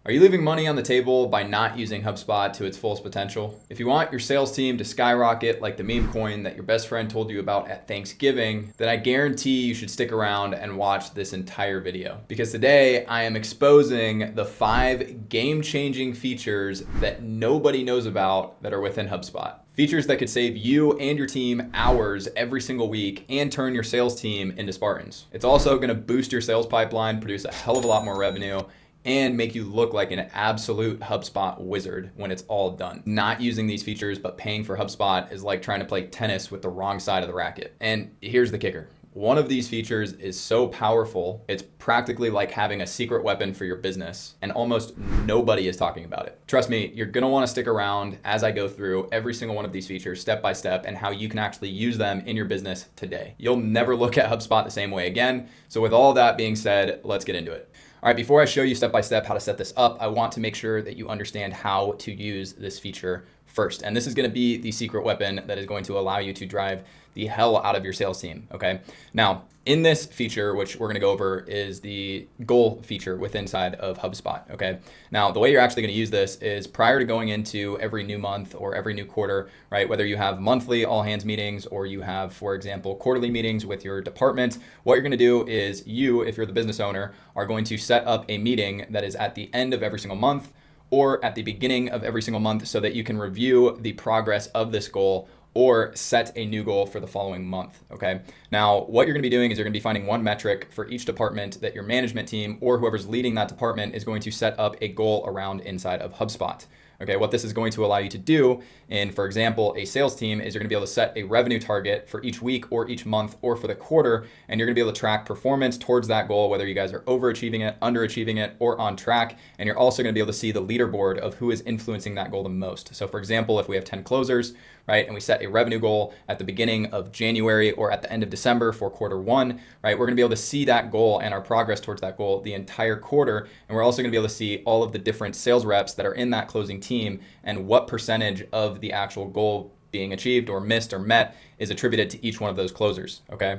Are you leaving money on the table by not using HubSpot to its fullest potential? If you want your sales team to skyrocket like the meme coin that your best friend told you about at Thanksgiving, then I guarantee you should stick around and watch this entire video. Because today I am exposing the 5 game-changing features that nobody knows about that are within HubSpot. Features that could save you and your team hours every single week and turn your sales team into Spartans. It's also gonna boost your sales pipeline, produce a hell of a lot more revenue, and make you look like an absolute HubSpot wizard when it's all done. Not using these features but paying for HubSpot is like trying to play tennis with the wrong side of the racket. And here's the kicker. One of these features is so powerful, it's practically like having a secret weapon for your business, and almost nobody is talking about it. Trust me, you're gonna wanna stick around as I go through every single one of these features step by step and how you can actually use them in your business today. You'll never look at HubSpot the same way again. So with all that being said, let's get into it. All right, before I show you step by step how to set this up, I want to make sure that you understand how to use this feature first. And this is gonna be the secret weapon that is going to allow you to drive the hell out of your sales team, okay? Now, in this feature, which we're gonna go over, is the goal feature within inside of HubSpot, okay? Now, the way you're actually gonna use this is prior to going into every new month or every new quarter, right? Whether you have monthly all hands meetings or you have, for example, quarterly meetings with your department, what you're gonna do is you, if you're the business owner, are going to set up a meeting that is at the end of every single month or at the beginning of every single month so that you can review the progress of this goal or set a new goal for the following month, okay? Now, what you're gonna be doing is you're gonna be finding one metric for each department that your management team or whoever's leading that department is going to set up a goal around inside of HubSpot. Okay, what this is going to allow you to do in, for example, a sales team is you're gonna be able to set a revenue target for each week or each month or for the quarter, and you're gonna be able to track performance towards that goal, whether you guys are overachieving it, underachieving it, or on track. And you're also gonna be able to see the leaderboard of who is influencing that goal the most. So for example, if we have 10 closers, right, and we set a revenue goal at the beginning of January or at the end of December for quarter 1, right, we're gonna be able to see that goal and our progress towards that goal the entire quarter. And we're also gonna be able to see all of the different sales reps that are in that closing team and what percentage of the actual goal being achieved or missed or met is attributed to each one of those closers, okay?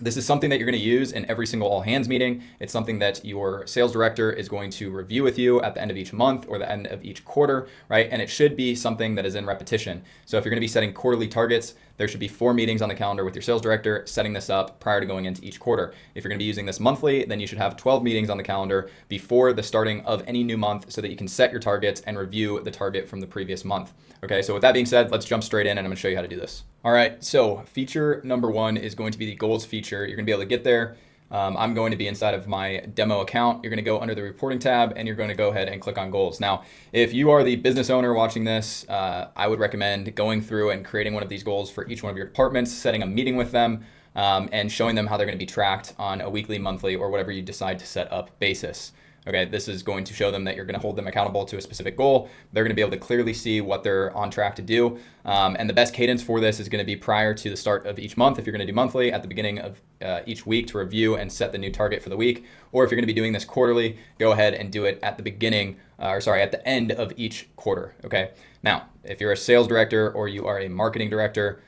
This is something that you're going to use in every single all hands meeting. It's something that your sales director is going to review with you at the end of each month or the end of each quarter, right? And it should be something that is in repetition. So if you're going to be setting quarterly targets, there should be 4 meetings on the calendar with your sales director setting this up prior to going into each quarter. If you're going to be using this monthly, then you should have 12 meetings on the calendar before the starting of any new month so that you can set your targets and review the target from the previous month. Okay, so with that being said, let's jump straight in and I'm going to show you how to do this. All right, so feature number 1 is going to be the goals feature. You're going to be able to get there. I'm going to be inside of my demo account. You're going to go under the reporting tab and you're going to go ahead and click on goals. Now, if you are the business owner watching this, I would recommend going through and creating one of these goals for each one of your departments, setting a meeting with them, and showing them how they're going to be tracked on a weekly, monthly, or whatever you decide to set up basis. Okay, this is going to show them that you're going to hold them accountable to a specific goal. They're going to be able to clearly see what they're on track to do. And the best cadence for this is going to be prior to the start of each month. If you're going to do monthly, at the beginning of each week to review and set the new target for the week. Or if you're going to be doing this quarterly, go ahead and do it at the beginning, at the end of each quarter. Okay. Now, if you're a sales director or you are a marketing director,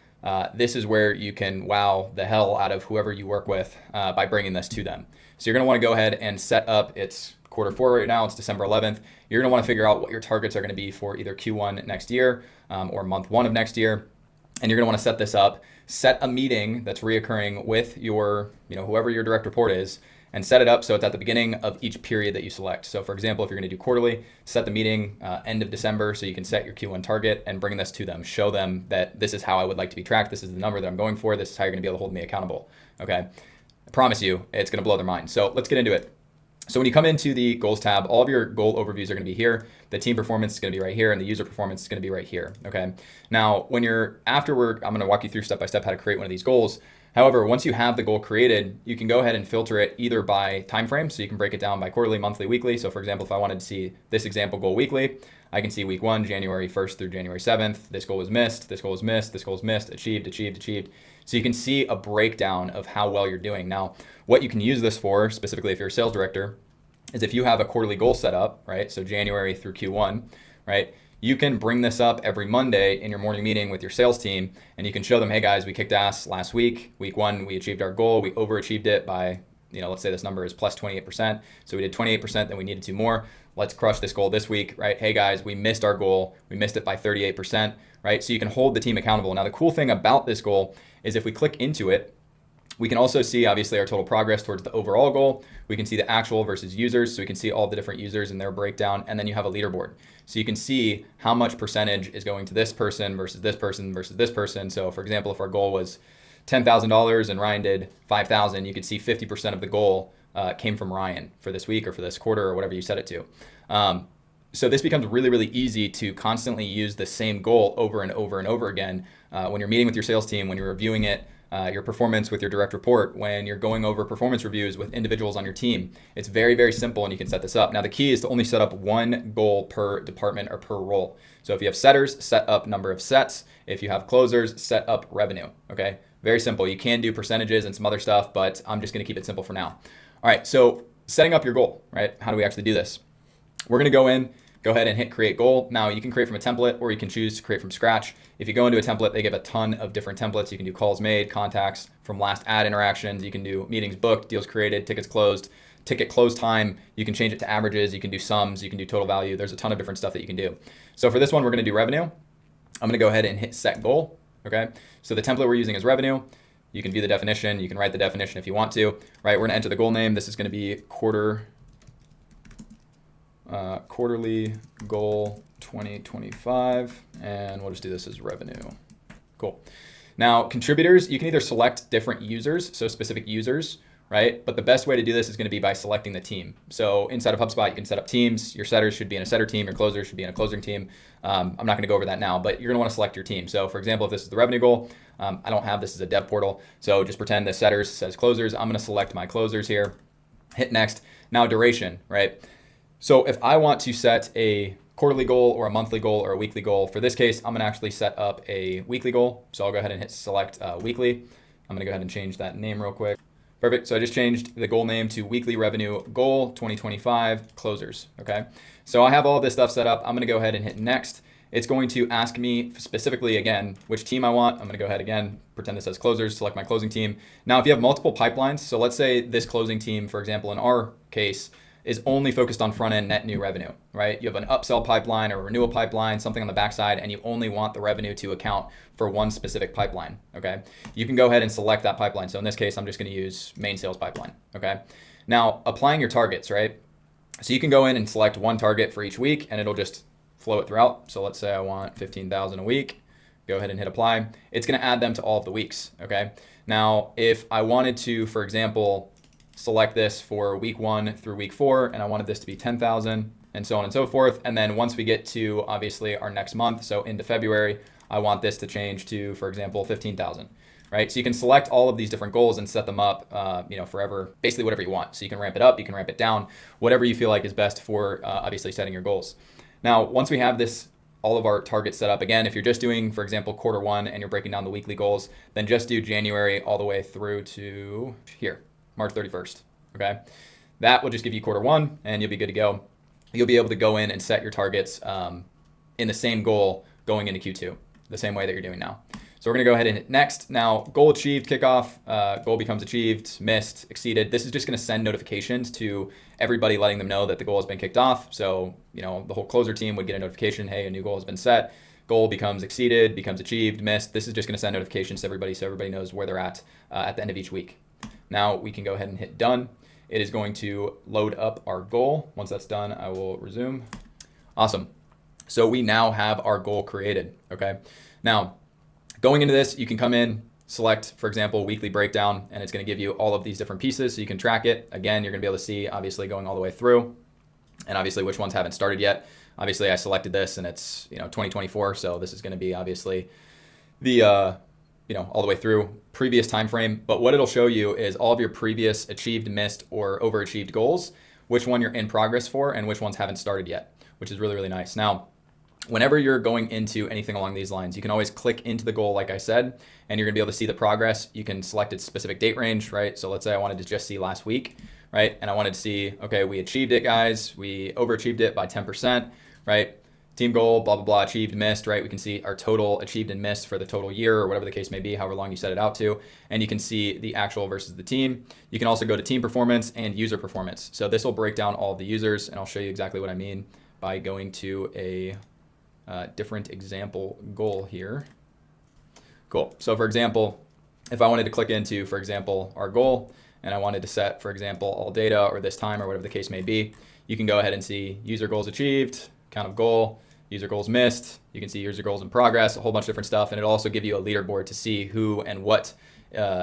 this is where you can wow the hell out of whoever you work with by bringing this to them. So you're going to want to go ahead and set up, it's quarter 4 right now, it's December 11th. You're going to want to figure out what your targets are going to be for either Q1 next year or month 1 of next year. And you're going to want to set this up, set a meeting that's reoccurring with your, whoever your direct report is, and set it up so it's at the beginning of each period that you select. So for example, if you're going to do quarterly, set the meeting end of December so you can set your Q1 target and bring this to them. Show them that this is how I would like to be tracked. This is the number that I'm going for. This is how you're going to be able to hold me accountable. Okay. I promise you, it's going to blow their mind. So let's get into it. So when you come into the goals tab, all of your goal overviews are going to be here. The team performance is going to be right here, and the user performance is going to be right here. Okay. Now, when you're afterward, I'm going to walk you through step by step how to create one of these goals. However, once you have the goal created, you can go ahead and filter it either by time frame. So you can break it down by quarterly, monthly, weekly. So for example, if I wanted to see this example goal weekly, I can see week 1, January 1st through January 7th. This goal was missed. This goal was missed. This goal was missed. Achieved, achieved, achieved. So you can see a breakdown of how well you're doing. Now, what you can use this for, specifically if you're a sales director, is if you have a quarterly goal set up, right? So January through Q1, right? You can bring this up every Monday in your morning meeting with your sales team, and you can show them, hey guys, we kicked ass last week. Week 1, we achieved our goal. We overachieved it by, let's say this number is plus 28%. So we did 28%, then we needed to more. let's crush this goal this week, right? Hey guys, we missed our goal. We missed it by 38%, right? So you can hold the team accountable. Now, the cool thing about this goal is if we click into it, we can also see obviously our total progress towards the overall goal. We can see the actual versus users. So we can see all the different users and their breakdown. And then you have a leaderboard. So you can see how much percentage is going to this person versus this person versus this person. So for example, if our goal was $10,000 and Ryan did 5,000, you could see 50% of the goal came from Ryan for this week or for this quarter or whatever you set it to. So this becomes really, really easy to constantly use the same goal over and over and over again when you're meeting with your sales team, when you're reviewing it, your performance with your direct report, when you're going over performance reviews with individuals on your team. It's very, very simple and you can set this up. Now the key is to only set up one goal per department or per role. So if you have setters, set up number of sets. If you have closers, set up revenue, okay? Very simple. You can do percentages and some other stuff, but I'm just gonna keep it simple for now. All right, so setting up your goal, right? How do we actually do this? We're gonna go ahead and hit create goal. Now you can create from a template or you can choose to create from scratch. If you go into a template, they give a ton of different templates. You can do calls made, contacts from last ad interactions. You can do meetings booked, deals created, tickets closed, ticket close time. You can change it to averages. You can do sums. You can do total value. There's a ton of different stuff that you can do. So for this one, we're going to do revenue. I'm going to go ahead and hit set goal. Okay. So the template we're using is revenue. You can view the definition. You can write the definition if you want to, right? We're going to enter the goal name. This is going to be quarterly goal 2025, and we'll just do this as revenue. Cool. Now contributors, you can either select different users, so specific users, right? But the best way to do this is going to be by selecting the team. So inside of HubSpot, you can set up teams. Your setters should be in a setter team. Your closers should be in a closing team. I'm not going to go over that now, but you're going to want to select your team. So for example, if this is the revenue goal, I don't have this as a dev portal. So just pretend the setters says closers. I'm going to select my closers here, hit next. Now duration, right? So if I want to set a quarterly goal or a monthly goal or a weekly goal, for this case, I'm going to actually set up a weekly goal. So I'll go ahead and hit select weekly. I'm going to go ahead and change that name real quick. Perfect. So I just changed the goal name to weekly revenue goal 2025 closers. Okay. So I have all this stuff set up. I'm going to go ahead and hit next. It's going to ask me specifically again, which team I want. I'm going to go ahead again, pretend this says closers, select my closing team. Now, if you have multiple pipelines, so let's say this closing team, for example, in our case, is only focused on front-end net new revenue, right? You have an upsell pipeline or a renewal pipeline, something on the backside, and you only want the revenue to account for one specific pipeline, okay? You can go ahead and select that pipeline. So in this case, I'm just gonna use main sales pipeline, okay? Now, applying your targets, right? So you can go in and select one target for each week, and it'll just flow it throughout. So let's say I want 15,000 a week. Go ahead and hit apply. It's gonna add them to all of the weeks, okay? Now, if I wanted to, for example, select this for week 1 through week 4, and I wanted this to be 10,000 and so on and so forth. And then once we get to obviously our next month, so into February, I want this to change to, for example, 15,000, right? So you can select all of these different goals and set them up, forever, basically whatever you want. So you can ramp it up, you can ramp it down, whatever you feel like is best for obviously setting your goals. Now, once we have this, all of our targets set up, again, if you're just doing, for example, quarter 1 and you're breaking down the weekly goals, then just do January all the way through to here. March 31st, okay? That will just give you quarter 1 and you'll be good to go. You'll be able to go in and set your targets in the same goal going into Q2, the same way that you're doing now. So we're gonna go ahead and hit next. Now, goal achieved, kickoff, goal becomes achieved, missed, exceeded. This is just gonna send notifications to everybody letting them know that the goal has been kicked off. So, the whole closer team would get a notification, hey, a new goal has been set. Goal becomes exceeded, becomes achieved, missed. This is just gonna send notifications to everybody so everybody knows where they're at the end of each week. Now we can go ahead and hit done. It is going to load up our goal. Once that's done, I will resume. Awesome. So we now have our goal created, okay? Now, going into this, you can come in, select, for example, weekly breakdown, and it's gonna give you all of these different pieces so you can track it. Again, you're gonna be able to see, obviously, going all the way through, and obviously which ones haven't started yet. Obviously, I selected this, and it's 2024, so this is gonna be obviously the all the way through previous time frame. But what it'll show you is all of your previous achieved, missed, or overachieved goals, which one you're in progress for, and which ones haven't started yet, which is really, really nice. Now, whenever you're going into anything along these lines, you can always click into the goal, like I said, and you're gonna be able to see the progress. You can select its specific date range, right? So let's say I wanted to just see last week, right? And I wanted to see, okay, we achieved it, guys. We overachieved it by 10%, right? team goal, blah, blah, blah, achieved, missed, right? We can see our total achieved and missed for the total year or whatever the case may be, however long you set it out to. And you can see the actual versus the team. You can also go to team performance and user performance. So this will break down all of the users, and I'll show you exactly what I mean by going to a different example goal here. Cool. So for example, if I wanted to click into, for example, our goal, and I wanted to set, for example, all data or this time or whatever the case may be, you can go ahead and see user goals achieved, count of goal, user goals missed. You can see user goals in progress, a whole bunch of different stuff. And it'll also give you a leaderboard to see who and what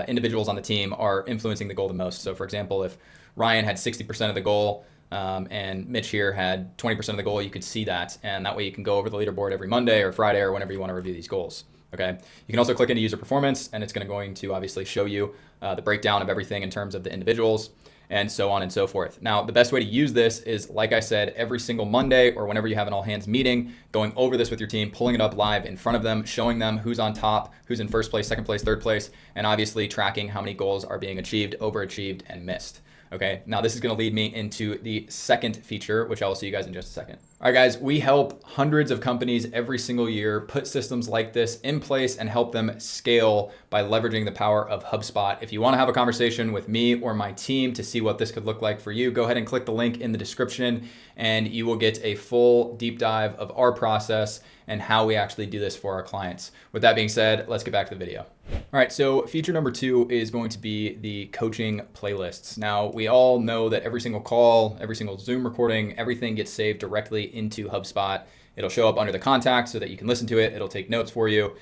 individuals on the team are influencing the goal the most. So for example, if Ryan had 60% of the goal and Mitch here had 20% of the goal, you could see that. And that way you can go over the leaderboard every Monday or Friday or whenever you want to review these goals. Okay. You can also click into user performance, and it's going to obviously show you the breakdown of everything in terms of the individuals and so on and so forth. Now, the best way to use this is, like I said, every single Monday or whenever you have an all hands meeting, going over this with your team, pulling it up live in front of them, showing them who's on top, who's in first place, second place, third place, and obviously tracking how many goals are being achieved, overachieved, and missed. Okay, now this is going to lead me into the second feature, which I will see you guys in just a second. All right, guys, we help hundreds of companies every single year put systems like this in place and help them scale by leveraging the power of HubSpot. If you want to have a conversation with me or my team to see what this could look like for you, go ahead and click the link in the description and you will get a full deep dive of our process and how we actually do this for our clients. With that being said, let's get back to the video. All right, so feature number 2 is going to be the coaching playlists. Now, we all know that every single call, every single Zoom recording, everything gets saved directly into HubSpot. It'll show up under the contacts so that you can listen to it. It'll take notes for you,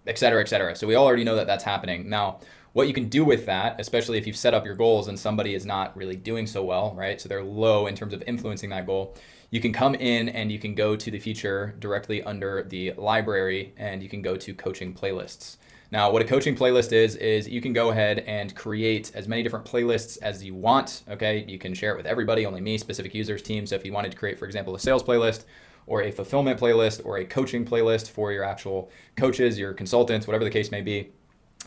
et cetera, et cetera. So we all already know that that's happening. Now, what you can do with that, especially if you've set up your goals and somebody is not really doing so well, right? So they're low in terms of influencing that goal. You can come in and you can go to the feature directly under the library and you can go to coaching playlists. Now, what a coaching playlist is you can go ahead and create as many different playlists as you want, okay? You can share it with everybody, only me, specific users, teams. So if you wanted to create, for example, a sales playlist or a fulfillment playlist or a coaching playlist for your actual coaches, your consultants, whatever the case may be,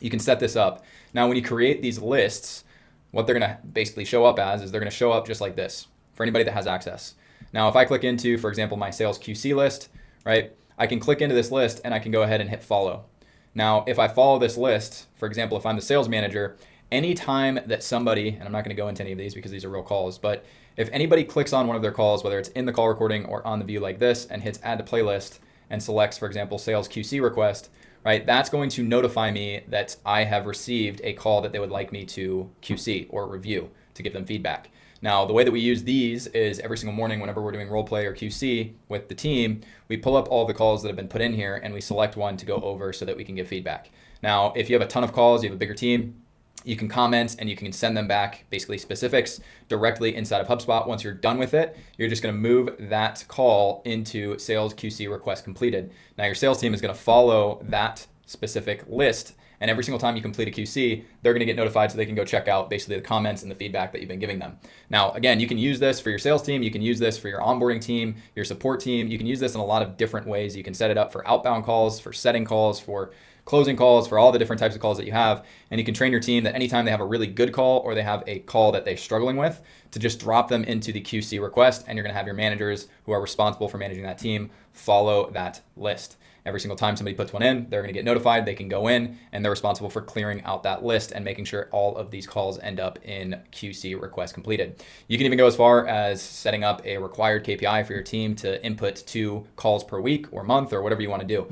you can set this up. Now, when you create these lists, what they're gonna basically show up as is they're gonna show up just like this for anybody that has access. Now, if I click into, for example, my sales QC list, right? I can click into this list and I can go ahead and hit follow. Now, if I follow this list, for example, if I'm the sales manager, anytime that somebody, and I'm not going to go into any of these because these are real calls, but if anybody clicks on one of their calls, whether it's in the call recording or on the view like this, and hits add to playlist and selects, for example, sales QC request, right, that's going to notify me that I have received a call that they would like me to QC or review to give them feedback. Now, the way that we use these is every single morning whenever we're doing role play or QC with the team, we pull up all the calls that have been put in here and we select one to go over so that we can give feedback. Now, if you have a ton of calls, you have a bigger team, you can comment and you can send them back basically specifics directly inside of HubSpot. Once you're done with it, you're just going to move that call into sales QC request completed. Now, your sales team is going to follow that specific list. And every single time you complete a QC, they're going to get notified so they can go check out basically the comments and the feedback that you've been giving them. Now, again, you can use this for your sales team. You can use this for your onboarding team, your support team. You can use this in a lot of different ways. You can set it up for outbound calls, for setting calls, for closing calls, for all the different types of calls that you have. And you can train your team that anytime they have a really good call or they have a call that they're struggling with, to just drop them into the QC request. And you're going to have your managers who are responsible for managing that team follow that list. Every single time somebody puts one in, they're going to get notified. They can go in and they're responsible for clearing out that list and making sure all of these calls end up in QC request completed. You can even go as far as setting up a required KPI for your team to input 2 calls per week or month or whatever you want to do.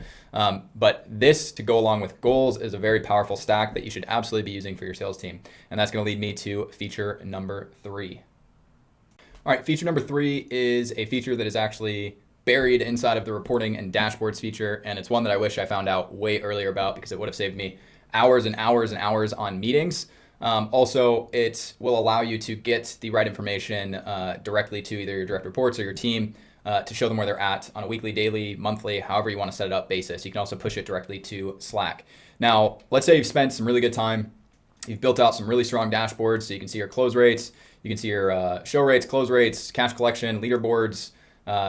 But this, to go along with goals, is a very powerful stack that you should absolutely be using for your sales team. And that's going to lead me to feature number 3. All right, feature number 3 is a feature that is actually buried inside of the reporting and dashboards feature. And it's one that I wish I found out way earlier about because it would have saved me hours and hours and hours on meetings. Also, it will allow you to get the right information directly to either your direct reports or your team to show them where they're at on a weekly, daily, monthly, however you want to set it up basis. You can also push it directly to Slack. Now, let's say you've spent some really good time. You've built out some really strong dashboards so you can see your close rates, you can see your show rates, close rates, cash collection, leaderboards,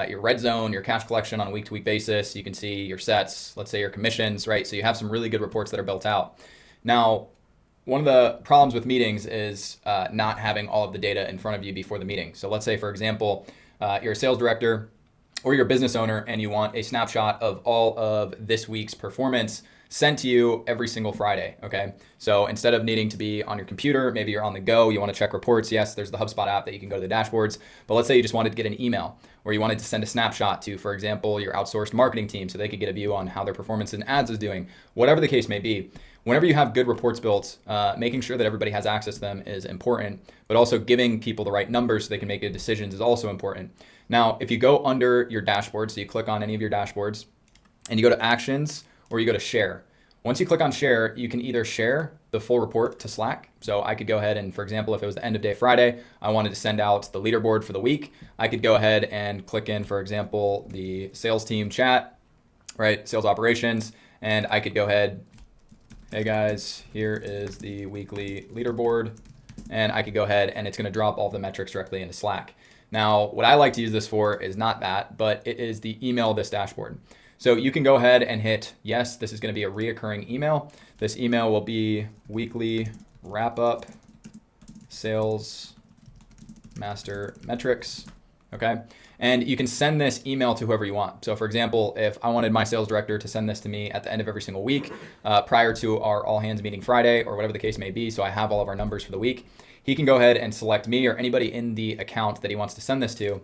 your red zone, your cash collection on a week-to-week basis. You can see your sets, let's say your commissions, right? So you have some really good reports that are built out. Now, one of the problems with meetings is not having all of the data in front of you before the meeting. So let's say, for example, you're a sales director or you're a business owner and you want a snapshot of all of this week's performance sent to you every single Friday, okay? So instead of needing to be on your computer, maybe you're on the go, you wanna check reports. Yes, there's the Hubspot app that you can go to the dashboards, but let's say you just wanted to get an email or you wanted to send a snapshot to, for example, your outsourced marketing team so they could get a view on how their performance in ads is doing, whatever the case may be. Whenever you have good reports built, making sure that everybody has access to them is important, but also giving people the right numbers so they can make good decisions is also important. Now, if you go under your dashboard, so you click on any of your dashboards and you go to actions or you go to share. Once you click on share, you can either share the full report to Slack. So I could go ahead and, for example, if it was the end of day Friday, I wanted to send out the leaderboard for the week, I could go ahead and click in, for example, the sales team chat, right? Sales operations. And I could go ahead, hey guys, here is the weekly leaderboard. And I could go ahead and it's gonna drop all the metrics directly into Slack. Now, what I like to use this for is not that, but it is the email this dashboard. So you can go ahead and hit, yes, this is gonna be a reoccurring email. This email will be weekly wrap up sales master metrics, okay? And you can send this email to whoever you want. So for example, if I wanted my sales director to send this to me at the end of every single week, prior to our all hands meeting Friday or whatever the case may be, so I have all of our numbers for the week, he can go ahead and select me or anybody in the account that he wants to send this to,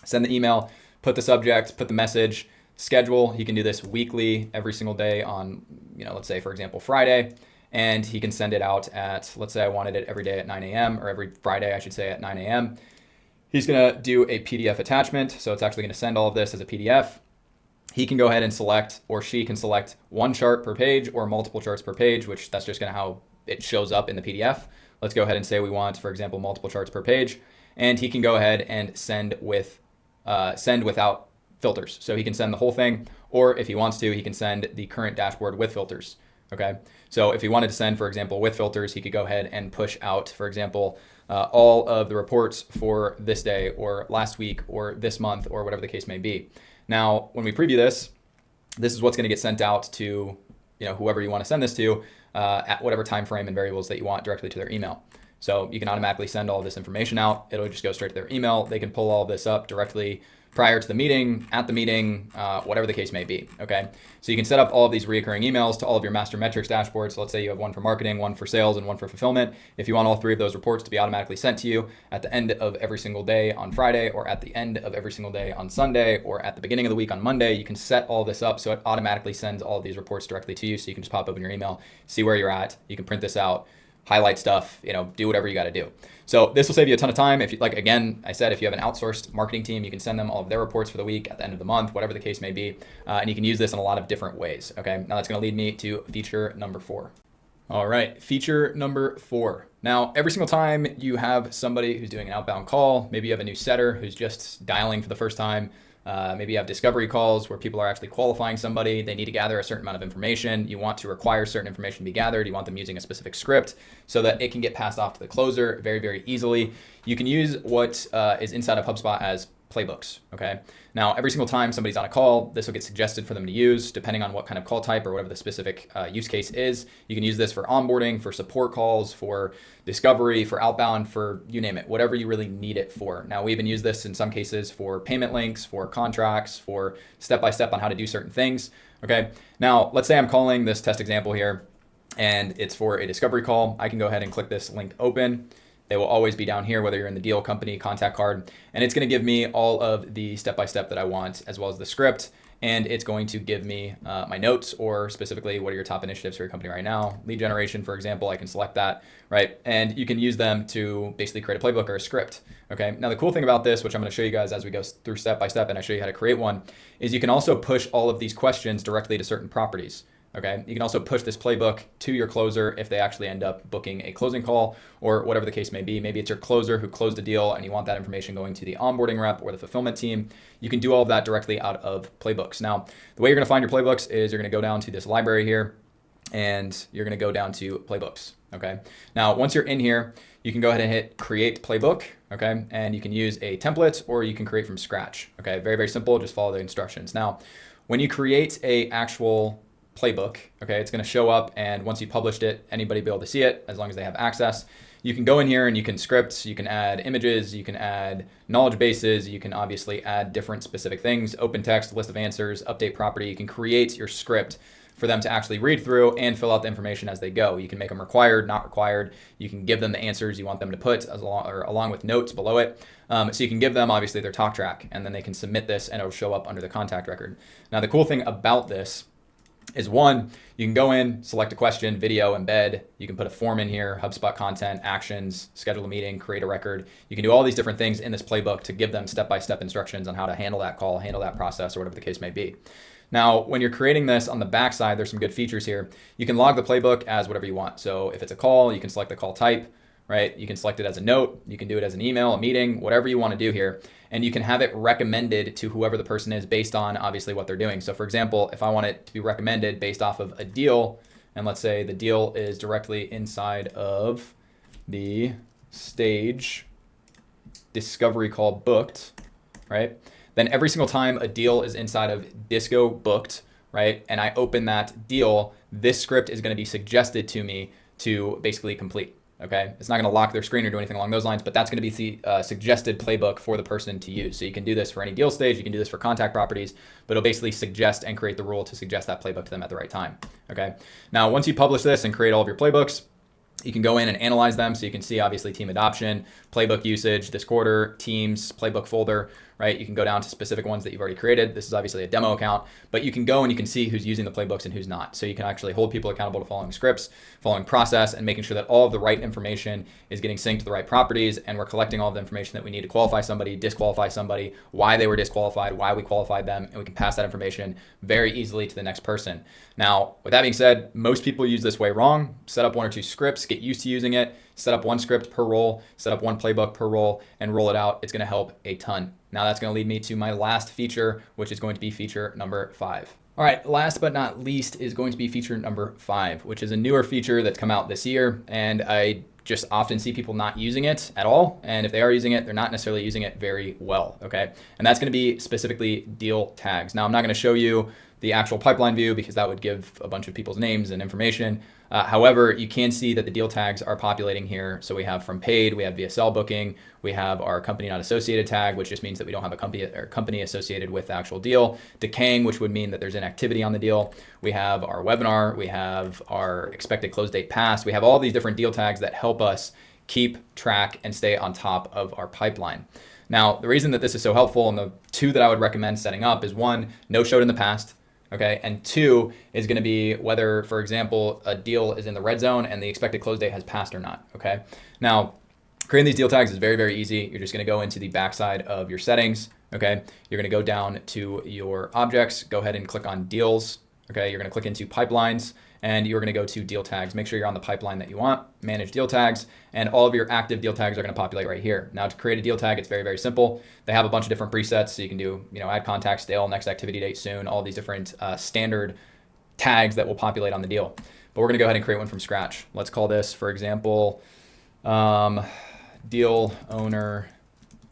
send the email, put the subject, put the message, schedule. He can do this weekly every single day on, let's say, for example, Friday, and he can send it out at, let's say I wanted it every day at 9 a.m. or every Friday, I should say, at 9 a.m. He's gonna do a PDF attachment. So it's actually gonna send all of this as a PDF. He can go ahead and select, or she can select one chart per page or multiple charts per page, which that's just gonna how it shows up in the PDF. Let's go ahead and say we want, for example, multiple charts per page, and he can go ahead and send without filters. So he can send the whole thing, or if he wants to, he can send the current dashboard with filters, okay? So if he wanted to send, for example, with filters, he could go ahead and push out, for example, all of the reports for this day or last week or this month or whatever the case may be. Now, when we preview this, this is what's gonna get sent out to whoever you wanna send this to at whatever time frame and variables that you want directly to their email. So you can automatically send all this information out. It'll just go straight to their email. They can pull all this up directly prior to the meeting, at the meeting, whatever the case may be, okay? So you can set up all of these recurring emails to all of your master metrics dashboards. So let's say you have one for marketing, one for sales, and one for fulfillment. If you want all three of those reports to be automatically sent to you at the end of every single day on Friday, or at the end of every single day on Sunday, or at the beginning of the week on Monday, you can set all this up so it automatically sends all of these reports directly to you. So you can just pop open your email, see where you're at. You can print this out, highlight stuff, do whatever you got to do. So this will save you a ton of time. If you again, I said, if you have an outsourced marketing team, you can send them all of their reports for the week at the end of the month, whatever the case may be. And you can use this in a lot of different ways. Okay. Now that's going to lead me to feature number 4. All right. Feature number 4. Now, every single time you have somebody who's doing an outbound call, maybe you have a new setter who's just dialing for the first time. Maybe you have discovery calls where people are actually qualifying somebody. They need to gather a certain amount of information. You want to require certain information to be gathered. You want them using a specific script so that it can get passed off to the closer very, very easily. You can use what is inside of HubSpot as Playbooks, okay? Now, every single time somebody's on a call, this will get suggested for them to use depending on what kind of call type or whatever the specific use case is. You can use this for onboarding, for support calls, for discovery, for outbound, for you name it, whatever you really need it for. Now, we even use this in some cases for payment links, for contracts, for step-by-step on how to do certain things, okay? Now, let's say I'm calling this test example here and it's for a discovery call. I can go ahead and click this link open. They will always be down here, whether you're in the deal, company, contact card, and it's gonna give me all of the step-by-step that I want, as well as the script, and it's going to give me my notes, or specifically, what are your top initiatives for your company right now? Lead generation, for example, I can select that, right? And you can use them to basically create a playbook or a script, okay? Now, the cool thing about this, which I'm gonna show you guys as we go through step-by-step, and I show you how to create one, is you can also push all of these questions directly to certain properties. Okay, you can also push this playbook to your closer if they actually end up booking a closing call or whatever the case may be. Maybe it's your closer who closed the deal and you want that information going to the onboarding rep or the fulfillment team. You can do all of that directly out of Playbooks. Now, the way you're gonna find your Playbooks is you're gonna go down to this library here and you're gonna go down to Playbooks, okay? Now, once you're in here, you can go ahead and hit Create Playbook, okay? And you can use a template or you can create from scratch, okay? Very, very simple, just follow the instructions. Now, when you create a actual playbook, okay, it's going to show up, and once you published it, anybody will be able to see it as long as they have access. you can go in here and you can script, you can add images, you can add knowledge bases, you can obviously add different specific things, open text, list of answers, update property. You can create your script for them to actually read through and fill out the information as they go. You can make them required, not required. You can give them the answers you want them to put along with notes below it. So you can give them obviously their talk track, and then they can submit this and it'll show up under the contact record. Now the cool thing about this is, one, you can go in, select a question, video, embed. You can put a form in here, HubSpot content, actions, schedule a meeting, create a record. You can do all these different things in this playbook to give them step-by-step instructions on how to handle that call, handle that process, or whatever the case may be. Now, when you're creating this on the backside, there's some good features here. You can log the playbook as whatever you want. So if it's a call, you can select the call type, right? You can select it as a note. You can do it as an email, a meeting, whatever you want to do here. And you can have it recommended to whoever the person is based on obviously what they're doing. So for example, if I want it to be recommended based off of a deal, and let's say the deal is directly inside of the stage discovery call booked, right? Then every single time a deal is inside of Disco booked, right, and I open that deal, this script is going to be suggested to me to basically complete. Okay, it's not going to lock their screen or do anything along those lines, but that's going to be the suggested playbook for the person to use. So you can do this for any deal stage, you can do this for contact properties, but it'll basically suggest and create the rule to suggest that playbook to them at the right time. Okay, now once you publish this and create all of your playbooks, you can go in and analyze them. So you can see obviously team adoption, playbook usage, this quarter, teams, playbook folder, right? You can go down to specific ones that you've already created. This is obviously a demo account, but you can go and you can see who's using the playbooks and who's not. So you can actually hold people accountable to following scripts, following process, and making sure that all of the right information is getting synced to the right properties. And we're collecting all of the information that we need to qualify somebody, disqualify somebody, why they were disqualified, why we qualified them, and we can pass that information very easily to the next person. Now, with that being said, most people use this way wrong. Set up one or two scripts, get used to using it, set up one script per role, set up one playbook per role, and roll it out. It's going to help a ton. Now that's going to lead me to my last feature, which is going to be feature number 5. All right, last but not least is going to be feature number 5, which is a newer feature that's come out this year, and I just often see people not using it at all. And if they are using it, they're not necessarily using it very well, okay? And that's going to be specifically deal tags. Now I'm not going to show you the actual pipeline view because that would give a bunch of people's names and information. However, you can see that the deal tags are populating here. So we have from paid, we have VSL booking, we have our company not associated tag, which just means that we don't have a company associated with the actual deal. Decaying, which would mean that there's inactivity on the deal. We have our webinar, we have our expected close date past. We have all these different deal tags that help us keep track and stay on top of our pipeline. Now, the reason that this is so helpful, and the two that I would recommend setting up, is one, no showed in the past. Okay, and 2 is going to be whether, for example, a deal is in the red zone and the expected close date has passed or not. Okay, now creating these deal tags is very, very easy. You're just going to go into the backside of your settings. Okay, you're going to go down to your objects, go ahead and click on deals. Okay, you're going to click into pipelines, and you're going to go to deal tags. Make sure you're on the pipeline that you want, manage deal tags, and all of your active deal tags are going to populate right here. Now to create a deal tag, it's very, very simple. They have a bunch of different presets, so you can do, add contact, stale, next activity date soon, all these different standard tags that will populate on the deal. But we're going to go ahead and create one from scratch. Let's call this, for example, deal owner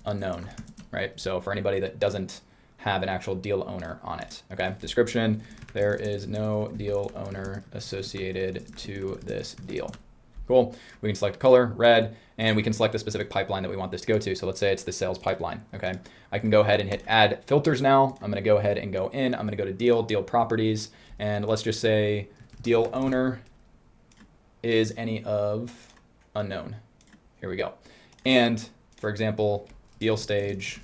unknown, right? So for anybody that doesn't have an actual deal owner on it. Okay, description, there is no deal owner associated to this deal. Cool. We can select color, red, and we can select the specific pipeline that we want this to go to. So let's say it's the sales pipeline. Okay, I can go ahead and hit add filters now. I'm going to go ahead and go in. I'm going to go to deal properties, and let's just say deal owner is any of unknown. Here we go. And for example, deal stage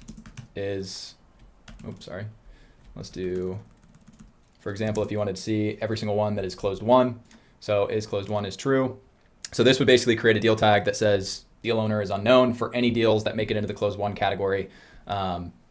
is, let's do, for example, if you wanted to see every single one that is closed won. So is closed won is true. So this would basically create a deal tag that says deal owner is unknown for any deals that make it into the closed won category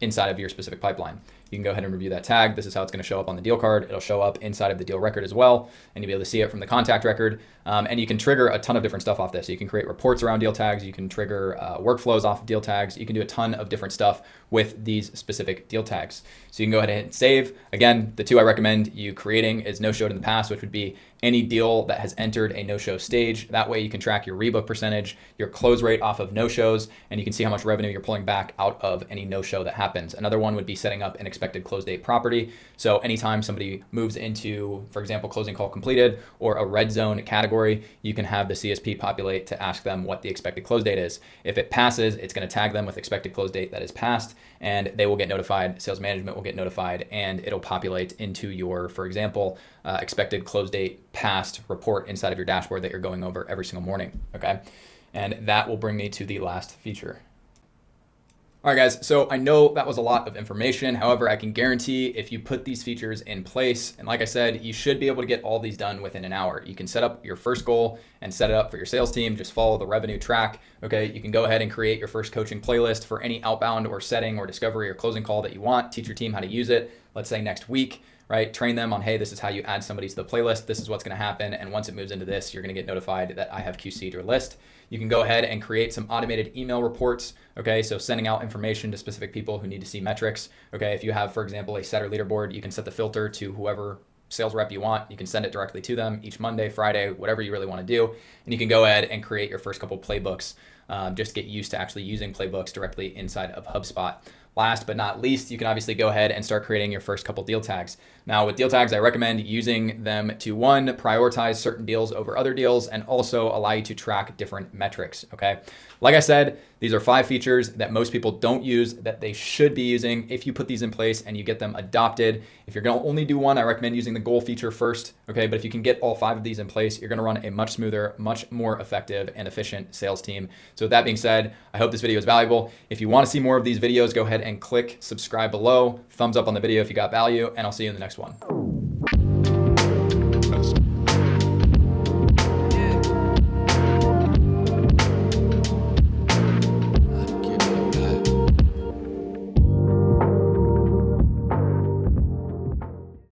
inside of your specific pipeline. You can go ahead and review that tag. This is how it's going to show up on the deal card. It'll show up inside of the deal record as well, and you'll be able to see it from the contact record. And you can trigger a ton of different stuff off this. So you can create reports around deal tags. You can trigger workflows off of deal tags. You can do a ton of different stuff with these specific deal tags. So you can go ahead and hit save. Again, the two I recommend you creating is no showed in the past, which would be any deal that has entered a no-show stage. That way you can track your rebook percentage, your close rate off of no-shows, and you can see how much revenue you're pulling back out of any no-show that happens. Another one would be setting up an expected close date property. So anytime somebody moves into, for example, closing call completed or a red zone category, you can have the CSP populate to ask them what the expected close date is. If it passes, it's going to tag them with expected close date that is passed, and they will get notified, sales management will get notified, and it'll populate into your, for example, expected close date passed report inside of your dashboard that you're going over every single morning, okay? And that will bring me to the last feature. All right, guys, so I know that was a lot of information. However, I can guarantee if you put these features in place, and like I said, you should be able to get all these done within an hour. You can set up your first goal and set it up for your sales team. Just follow the revenue track, okay? You can go ahead and create your first coaching playlist for any outbound or setting or discovery or closing call that you want. Teach your team how to use it, let's say next week, right? Train them on, hey, this is how you add somebody to the playlist. This is what's going to happen. And once it moves into this, you're going to get notified that I have QC'd your list. You can go ahead and create some automated email reports. Okay, so sending out information to specific people who need to see metrics. Okay, if you have, for example, a setter leaderboard, you can set the filter to whoever sales rep you want. You can send it directly to them each Monday, Friday, whatever you really want to do. And you can go ahead and create your first couple playbooks. Just get used to actually using playbooks directly inside of HubSpot. Last but not least, you can obviously go ahead and start creating your first couple deal tags. Now with deal tags, I recommend using them to, one, prioritize certain deals over other deals, and also allow you to track different metrics, okay? Like I said, these are 5 features that most people don't use that they should be using. If you put these in place and you get them adopted, if you're gonna only do one, I recommend using the goal feature first, okay? But if you can get all 5 of these in place, you're gonna run a much smoother, much more effective and efficient sales team. So with that being said, I hope this video is valuable. If you wanna see more of these videos, go ahead and click subscribe below, thumbs up on the video if you got value, and I'll see you in the next one.